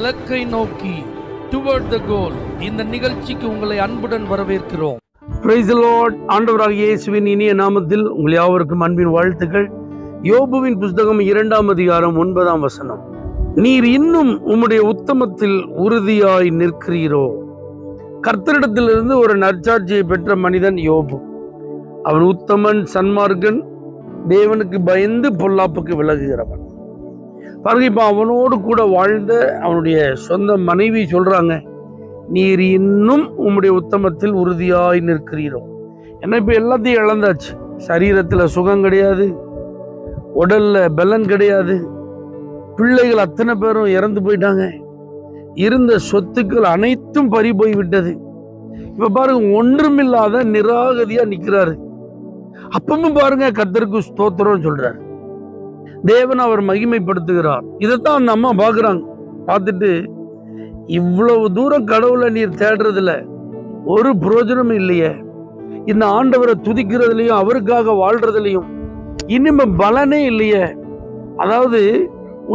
இலக்கை நோக்கி டுவர்ட் த கோல் இந்த நிகழ்ச்சிக்கு உங்களை அன்புடன் வரவேற்கிறோம். Praise the Lord. ஆண்டவராகிய இயேசுவின் இனிய நாமத்தில் உங்கள் யாவருக்கும் அன்பின் வாழ்த்துக்கள். யோபுவின் புஸ்தகம் 2ஆம் அதிகாரம் 9ஆம் வசனம். நீர் இன்னும் உம்முடைய உத்தமத்தில் உறுதியாய் நிற்கிறீரோ. கர்த்தரிடத்திலிருந்து ஒரு நற்சாட்சியை பெற்ற மனிதன் யோபு. அவன் உத்தமன், சன்மார்க்கன், தேவனுக்கு பயந்து பொல்லாப்புக்கு விலகுகிறவன். பாருங்க, இப்போ அவனோடு கூட வாழ்ந்த அவனுடைய சொந்த மனைவி சொல்றாங்க, நீர் இன்னும் உம்முடைய உத்தமத்தில் உறுதியாய் நிற்கிறீரோ. ஏன்னா இப்போ எல்லாத்தையும் இழந்தாச்சு. சரீரத்தில் சுகம் கிடையாது, உடல்ல பலன் கிடையாது, பிள்ளைகள் அத்தனை பேரும் இறந்து போயிட்டாங்க, இருந்த சொத்துக்கள் அனைத்தும் பறி போய் விட்டது. இப்ப பாருங்க, ஒன்றுமில்லாத நிராகதியா நிற்கிறாரு. அப்பவும் பாருங்க, கர்த்தருக்கு ஸ்தோத்திரம் சொல்றாரு. தேவன் அவர் மகிமைப்படுத்துகிறார். இதைத்தான் அந்த அம்மா பார்க்குறாங்க. பார்த்துட்டு, இவ்வளவு தூரம் கடவுளை நீர் தேடுறதுல ஒரு பிரயோஜனமும் இல்லையே, இந்த ஆண்டவரை துதிக்கிறதுலையும் அவருக்காக வாழ்றதுலையும் இனிமே பலனே இல்லையே, அதாவது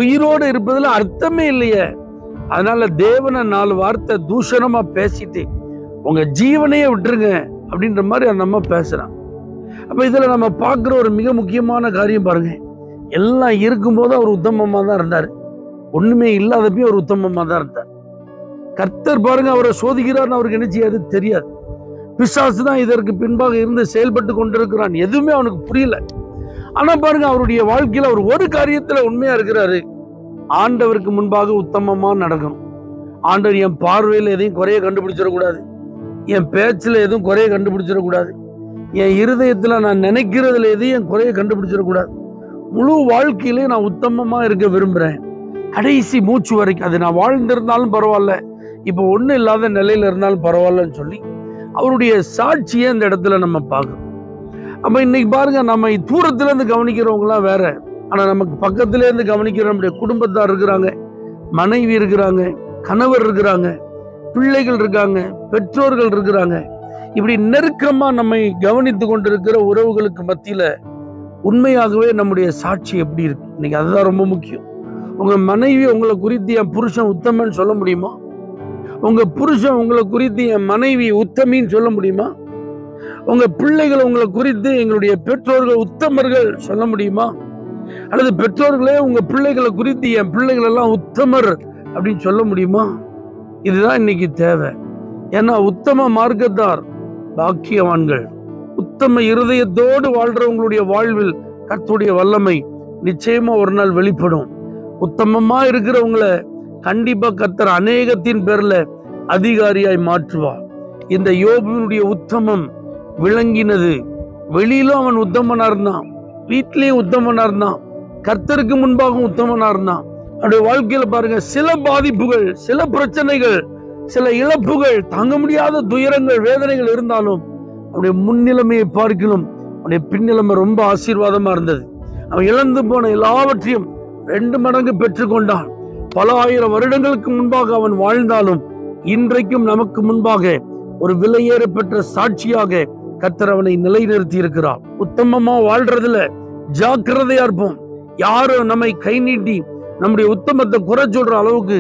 உயிரோடு இருப்பதுல அர்த்தமே இல்லையே, அதனால தேவனை 4 வார்த்தை தூஷணமா பேசிட்டு உங்க ஜீவனையே விட்டுருங்க அப்படின்ற மாதிரி அந்த அம்மா பேசுறான். அப்ப இதுல நம்ம பார்க்குற ஒரு மிக முக்கியமான காரியம் பாருங்க, எல்லாம் இருக்கும்போது அவர் உத்தமமா தான் இருந்தார், ஒண்ணுமே இல்லாதப்பயும் அவர் உத்தமமா தான் இருந்தார். கர்த்தர் பாருங்க அவரை சோதிக்கிறார்னு அவருக்கு என்ன செய்யாது தெரியாது. பிசாசு தான் இதற்கு பின்பாக இருந்து செயல்பட்டு கொண்டிருக்கிறான். எதுவுமே அவனுக்கு புரியல. ஆனா பாருங்க, அவருடைய வாழ்க்கையில அவர் ஒரு காரியத்துல உண்மையா இருக்கிறாரு. ஆண்டவருக்கு முன்பாக உத்தமமா நடக்கணும். ஆண்டவர் என் பார்வையில் எதையும் குறைய கண்டுபிடிச்சிடக்கூடாது, என் பேச்சுல எதுவும் குறைய கண்டுபிடிச்சிடக்கூடாது, என் இருதயத்துல நான் நினைக்கிறதுல எதையும் என் குறைய கண்டுபிடிச்சிடக்கூடாது. முழு வாழ்க்கையிலே நான் உத்தமமா இருக்க விரும்புறேன், கடைசி மூச்சு வரைக்கும். அது நான் வாழ்ந்திருந்தாலும் பரவாயில்ல, இப்போ ஒன்றும் இல்லாத நிலையில இருந்தாலும் பரவாயில்லன்னு சொல்லி அவருடைய சாட்சியை இந்த இடத்துல நம்ம பார்க்கணும். அப்ப இன்னைக்கு பாருங்க, நம்ம தூரத்துல இருந்து கவனிக்கிறவங்களாம் வேற, ஆனா நமக்கு பக்கத்துல இருந்து கவனிக்கிற நம்முடைய குடும்பத்தார் இருக்கிறாங்க, மனைவி இருக்கிறாங்க, கணவர் இருக்கிறாங்க, பிள்ளைகள் இருக்காங்க, பெற்றோர்கள் இருக்கிறாங்க. இப்படி நெருக்கமா நம்மை கவனித்து கொண்டிருக்கிற உறவுகளுக்கு மத்தியில உண்மையாகவே நம்முடைய சாட்சி எப்படி இருக்கு? இன்னைக்கு அதுதான் ரொம்ப முக்கியம். உங்க மனைவி உங்களை குறித்து என் புருஷன் உத்தமன்னு சொல்ல முடியுமா? உங்க புருஷன் உங்களை குறித்து என் மனைவி உத்தமின்னு சொல்ல முடியுமா? உங்க பிள்ளைகள் உங்களை குறித்து எங்களுடைய பெற்றோர்கள் உத்தமர்கள் சொல்ல முடியுமா? அல்லது பெற்றோர்களே உங்க பிள்ளைகளை குறித்து என் பிள்ளைகள் எல்லாம் உத்தமர் அப்படின்னு சொல்ல முடியுமா? இதுதான் இன்னைக்கு தேவை. ஏன்னா உத்தம மார்க்கத்தார் பாக்கியவான்கள். உத்தம இருதயத்தோடு வாழ்றவங்களுடைய வாழ்வில் கர்த்தருடைய வல்லமை நிச்சயமா ஒரு நாள் வெளிப்படும். உத்தமமா இருக்கிறவங்களை கண்டிப்பா கர்த்தர் அநேகத்தின் பேர்ல அதிகாரியாய் மாற்றுவார். இந்த யோபுவினுடைய உத்தமம் விளங்கினது. வெளியிலும் அவன் உத்தமனா இருந்தான், வீட்டிலையும் உத்தமனா இருந்தான், கர்த்தருக்கு முன்பாகவும் உத்தமனா இருந்தான். அவருடைய வாழ்க்கையில பாருங்க, சில பாதிப்புகள், சில பிரச்சனைகள், சில இழப்புகள், தாங்க முடியாத துயரங்கள், வேதனைகள் இருந்தாலும் அவனுடைய முன்னிலைமையை பார்க்கணும், அவனுடைய பின்னிலைமை ரொம்ப ஆசீர்வாதமா இருந்தது. அவன் இழந்து போன எல்லாவற்றையும் 2 மடங்கு பெற்றுக்கொண்டான். பல ஆயிரம் வருடங்களுக்கு முன்பாக அவன் வாழ்ந்தாலும் இன்றைக்கும் நமக்கு முன்பாக ஒரு விலையேற பெற்ற சாட்சியாக கர்த்தர் அவனை நிலைநிறுத்தி இருக்கிறார். உத்தமமா வாழ்றதுல ஜாக்கிரதையா இருப்போம். யாரும் நம்மை கை நீட்டி நம்முடைய உத்தமத்தை குறை சொல்ற அளவுக்கு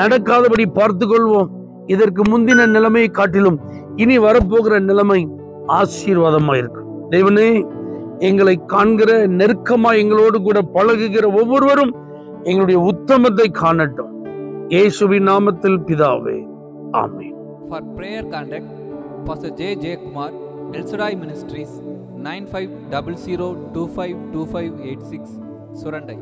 நடக்காதபடி பார்த்து கொள்வோம். இதற்கு முந்தின நிலைமையை காட்டிலும் இனி வரப்போகிற நிலைமை ஆசீர்வாதமா இருக்கும். தேவனே, எங்களை காண்கிற, நெருக்கமா எங்களோடு கூட பழகுகிற ஒவ்வொருவரும் எங்களுடைய உத்தமத்தை காணட்டும். இயேசுவின் நாமத்தில் பிதாவே, ஆமென். For prayer contact Pastor J. Kumar, El Shaddai Ministries, 9500252586, Surandai.